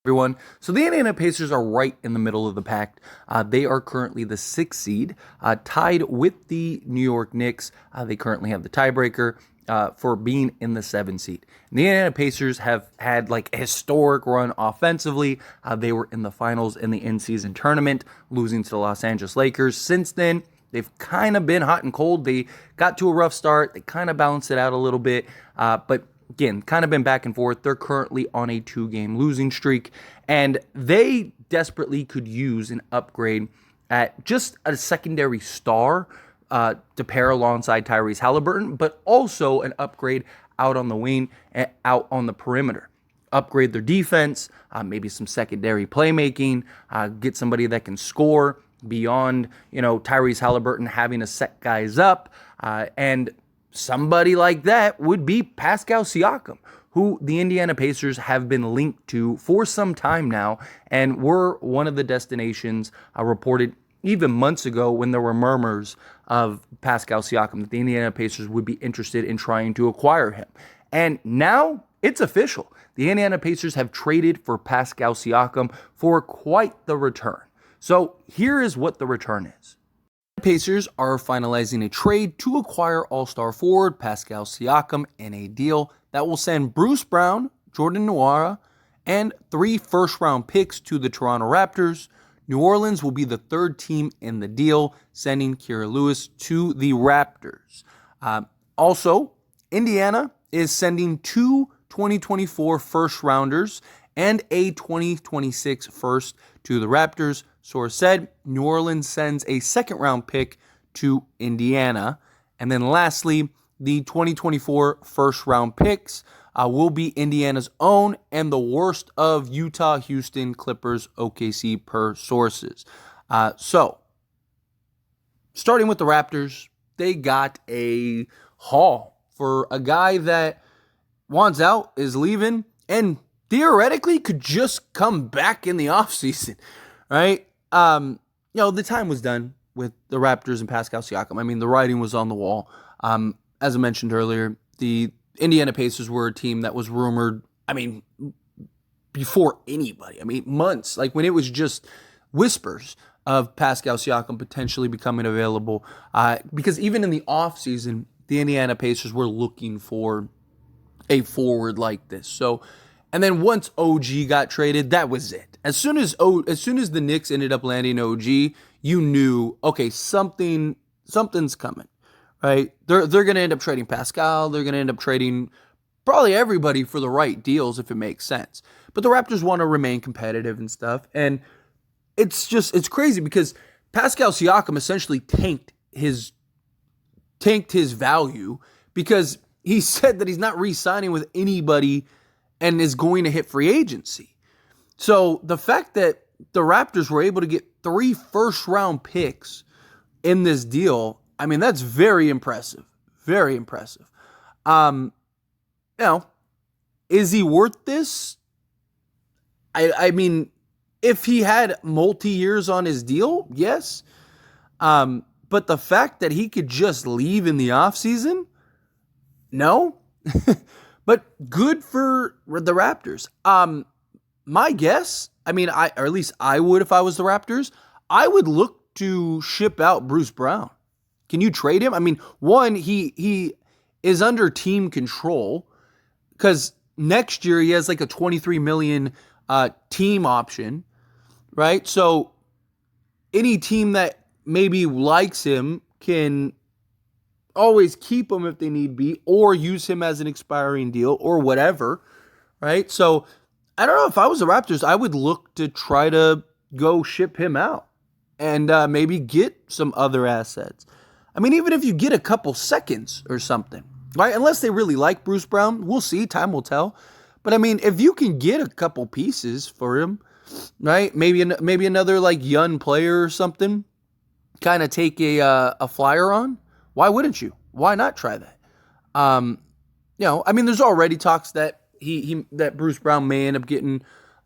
Everyone. So the Indiana Pacers are right in the middle of the pack. They are currently the 6th seed, tied with the New York Knicks. They currently have the tiebreaker for being in the 7th seed. The Indiana Pacers have had like a historic run offensively. They were in the finals in the in-season tournament, losing to the Los Angeles Lakers. Since then, they've kind of been hot and cold. They got to a rough start. They kind of balanced it out a little bit, but again, kind of been back and forth. They're currently on a 2-game losing streak, and they desperately could use an upgrade at just a secondary star to pair alongside Tyrese Haliburton, but also an upgrade out on the wing and out on the perimeter. Upgrade their defense, maybe some secondary playmaking, get somebody that can score beyond, Tyrese Haliburton having to set guys up, and somebody like that would be Pascal Siakam, who the Indiana Pacers have been linked to for some time now, and were one of the destinations reported even months ago when there were murmurs of Pascal Siakam that the Indiana Pacers would be interested in trying to acquire him. And now it's official. The Indiana Pacers have traded for Pascal Siakam for quite the return. So here is what the return is. The Pacers are finalizing a trade to acquire all-star forward Pascal Siakam in a deal that will send Bruce Brown, Jordan Nwora, and 3 first-round picks to the Toronto Raptors. New Orleans will be the 3rd team in the deal, sending Kira Lewis to the Raptors. Also, Indiana is sending 2 2024 first-rounders and a 2026 first to the Raptors. Source said New Orleans sends a 2nd-round pick to Indiana. And then lastly, the 2024 first-round picks will be Indiana's own and the worst of Utah, Houston, Clippers, OKC per sources. So, starting with the Raptors, they got a haul for a guy that wants out, is leaving, and theoretically could just come back in the offseason, right? The time was done with the Raptors and Pascal Siakam. I mean, the writing was on the wall. As I mentioned earlier, the Indiana Pacers were a team that was rumored, before anybody. Months, like when it was just whispers of Pascal Siakam potentially becoming available. Because even in the offseason, the Indiana Pacers were looking for a forward like this. So, and then once OG got traded, that was it. As soon as the Knicks ended up landing OG, you knew, okay, something's coming, right? They're going to end up trading Pascal. They're going to end up trading probably everybody for the right deals if it makes sense. But the Raptors want to remain competitive and stuff. And it's crazy because Pascal Siakam essentially tanked his value because he said that he's not re-signing with anybody and is going to hit free agency. So the fact that the Raptors were able to get 3 first-round picks in this deal, that's very impressive. Very impressive. Is he worth this? If he had multi-years on his deal, yes. But the fact that he could just leave in the offseason, no. But good for the Raptors. My guess, or at least I would if I was the Raptors, I would look to ship out Bruce Brown. Can you trade him? One, he is under team control because next year he has like a $23 million team option, right? So any team that maybe likes him can always keep him if they need be, or use him as an expiring deal or whatever, right? So I don't know, if I was the Raptors, I would look to try to go ship him out and maybe get some other assets. Even if you get a couple seconds or something, right? Unless they really like Bruce Brown, we'll see, time will tell. But if you can get a couple pieces for him, right? Maybe another like young player or something, kind of take a flyer on. Why wouldn't you? Why not try that? There's already talks that that Bruce Brown may end up getting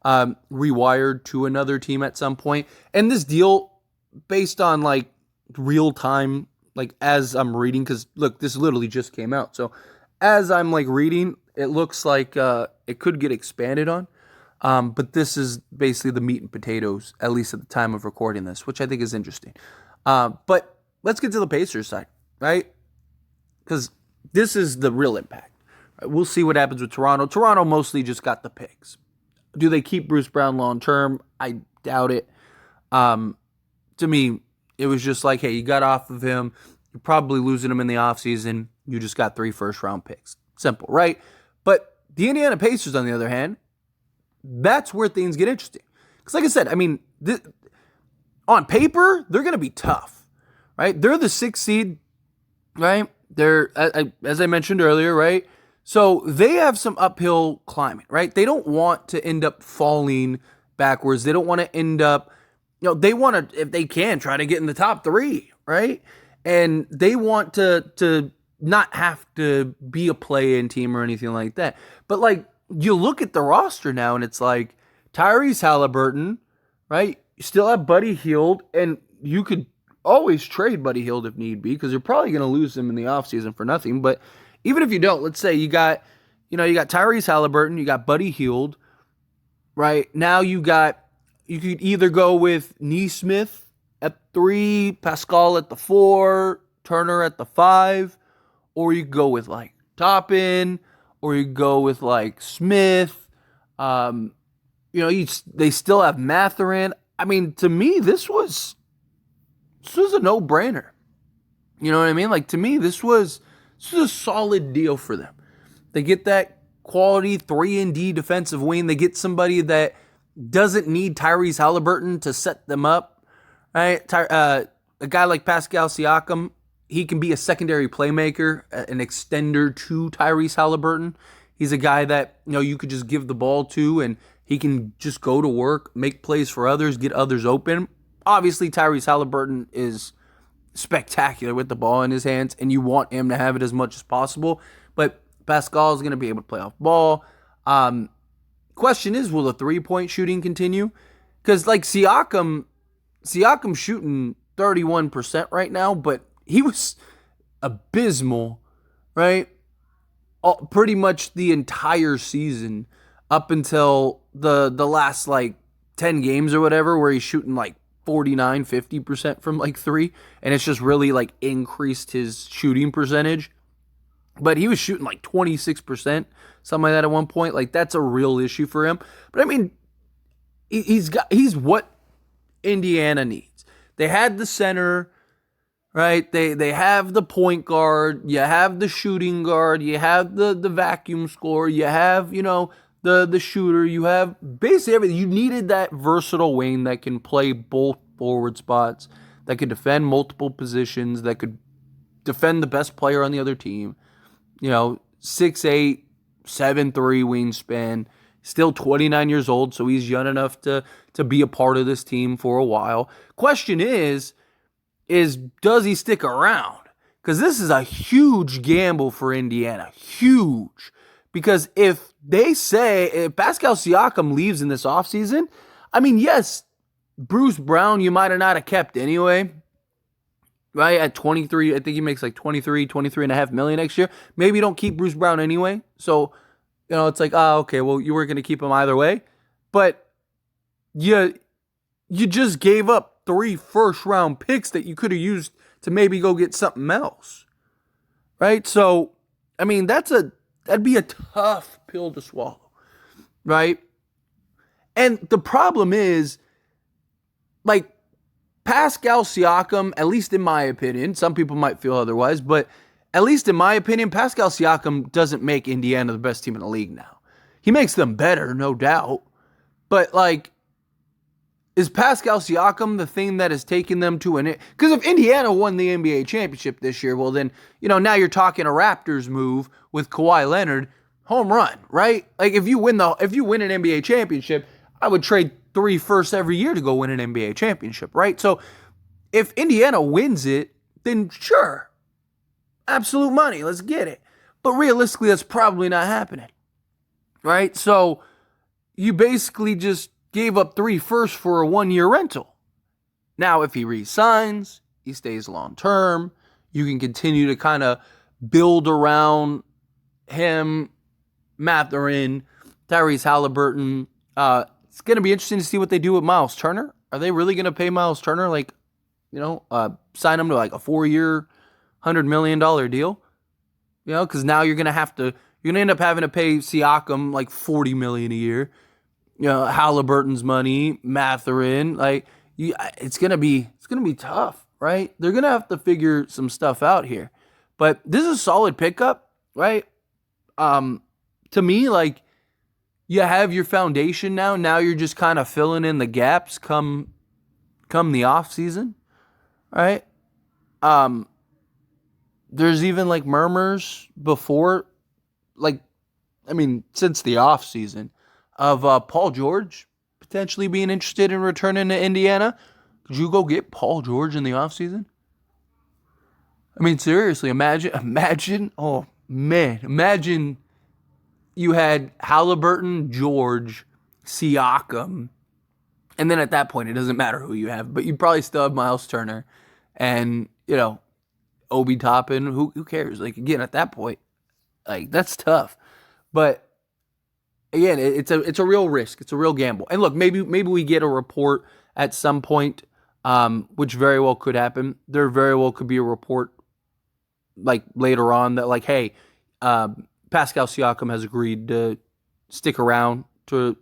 rewired to another team at some point. And this deal, based on like real time, like as I'm reading, because look, this literally just came out. So as I'm like reading, it looks like it could get expanded on. But this is basically the meat and potatoes, at least at the time of recording this, which I think is interesting. But let's get to the Pacers side, right? Because this is the real impact. We'll see what happens with Toronto. Toronto mostly just got the picks. Do they keep Bruce Brown long term? I doubt it. To me, it was just like, hey, you got off of him. You're probably losing him in the offseason. You just got 3 first-round picks. Simple, right? But the Indiana Pacers, on the other hand, that's where things get interesting. Because like I said, I mean, on paper, they're going to be tough, right? They're the 6th seed, right? They're, as I mentioned earlier, right? So they have some uphill climbing, right? They don't want to end up falling backwards. They don't want to end up, they want to, if they can, try to get in the top 3, right? And they want to not have to be a play-in team or anything like that. But like, you look at the roster now and it's like Tyrese Haliburton, right? You still have Buddy Hield, and you could always trade Buddy Hield if need be, because you're probably going to lose him in the offseason for nothing. But even if you don't, let's say you got Tyrese Haliburton, you got Buddy Hield, right? Now you could either go with Nesmith at 3, Pascal at the 4, Turner at the 5, or you could go with like Toppin, or you could go with like Smith. They still have Mathurin. I mean, to me, this was a no-brainer. You know what I mean? Like, to me, this was a solid deal for them. They get that quality 3-and-D defensive wing. They get somebody that doesn't need Tyrese Haliburton to set them up, right? A guy like Pascal Siakam, he can be a secondary playmaker, an extender to Tyrese Haliburton. He's a guy that, you could just give the ball to, and he can just go to work, make plays for others, get others open. Obviously, Tyrese Haliburton is spectacular with the ball in his hands, and you want him to have it as much as possible. But Pascal is going to be able to play off ball. Question is, will the 3-point shooting continue? Because like Siakam shooting 31% right now, but he was abysmal, right? Pretty much the entire season up until the last like 10 games or whatever, where he's shooting like 49-50% from like 3, and it's just really like increased his shooting percentage. But he was shooting like 26%, something like that at one point. Like, that's a real issue for him. But I mean, he's what Indiana needs. They had the center, right? They have the point guard, you have the shooting guard, you have the vacuum scorer, you have, the shooter, you have basically everything. You needed that versatile wing that can play both forward spots, that could defend multiple positions, that could defend the best player on the other team. 6'8", 7'3" wingspan, still 29 years old, so he's young enough to be a part of this team for a while. Question is does he stick around? Because this is a huge gamble for Indiana. Huge. Because if Pascal Siakam leaves in this offseason, I mean, yes, Bruce Brown you might have not have kept anyway, right? At 23, I think he makes like 23.5 million next year. Maybe you don't keep Bruce Brown anyway. So, it's like, okay, well, you were going to keep him either way. But you just gave up 3 first-round picks that you could have used to maybe go get something else, right? So, I mean, that'd be a tough pill to swallow, right? And the problem is, like, Pascal Siakam, at least in my opinion, some people might feel otherwise, but at least in my opinion, Pascal Siakam doesn't make Indiana the best team in the league now. He makes them better, no doubt. But, like, is Pascal Siakam the thing that has taken them to an... Because if Indiana won the NBA championship this year, well then, now you're talking a Raptors move with Kawhi Leonard, home run, right? Like, if you win an NBA championship, I would trade 3 firsts every year to go win an NBA championship, right? So if Indiana wins it, then sure, absolute money, let's get it. But realistically, that's probably not happening, right? So you basically just gave up 3 firsts for a 1-year rental. Now, if he resigns, he stays long-term, you can continue to kind of build around him, Mathurin, Tyrese Haliburton, It's going to be interesting to see what they do with Miles Turner. Are they really going to pay Miles Turner, like, sign him to like a 4-year, $100 million deal? Because now you're going to end up having to pay Siakam like $40 million a year. Haliburton's money, Mathurin, it's going to be tough, right? They're going to have to figure some stuff out here. But this is a solid pickup, right? To me, you have your foundation now. Now you're just kind of filling in the gaps come the off season, right? There's even murmurs before, since the off season of Paul George potentially being interested in returning to Indiana. Could you go get Paul George in the off season? Seriously, imagine you had Haliburton, George, Siakam, and then at that point, it doesn't matter who you have, but you probably still have Miles Turner and, Obi Toppin. Who cares? Again, at that point, that's tough. But again, it's a real risk. It's a real gamble. And look, maybe we get a report at some point, which very well could happen. There very well could be a report later on that hey, Pascal Siakam has agreed to stick around to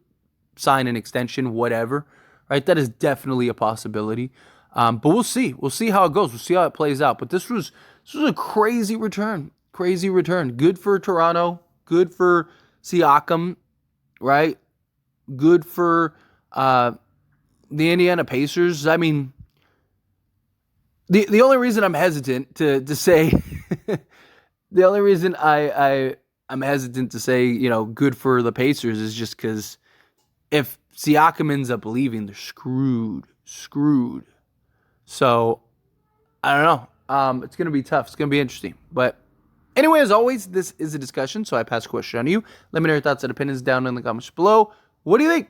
sign an extension, whatever, right? That is definitely a possibility. But we'll see. We'll see how it goes. We'll see how it plays out. But this was a crazy return. Crazy return. Good for Toronto. Good for Siakam, right? Good for the Indiana Pacers. The only reason I'm hesitant to say the only reason I'm hesitant to say, good for the Pacers is just because if Siakam ends up leaving, they're screwed. So, I don't know. It's going to be tough. It's going to be interesting. But anyway, as always, this is a discussion, so I pass the question on to you. Let me know your thoughts and opinions down in the comments below. What do you think?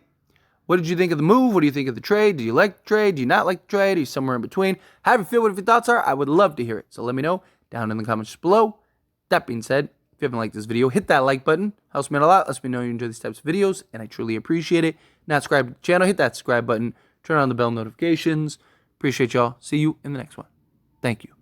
What did you think of the move? What do you think of the trade? Do you like the trade? Do you not like the trade? Are you somewhere in between? How do you feel? What your thoughts are? I would love to hear it. So let me know down in the comments below. That being said, if you haven't liked this video, hit that like button. Helps me out a lot. Lets me know you enjoy these types of videos, and I truly appreciate it. Not subscribe to the channel, hit that subscribe button. Turn on the bell notifications. Appreciate y'all. See you in the next one. Thank you.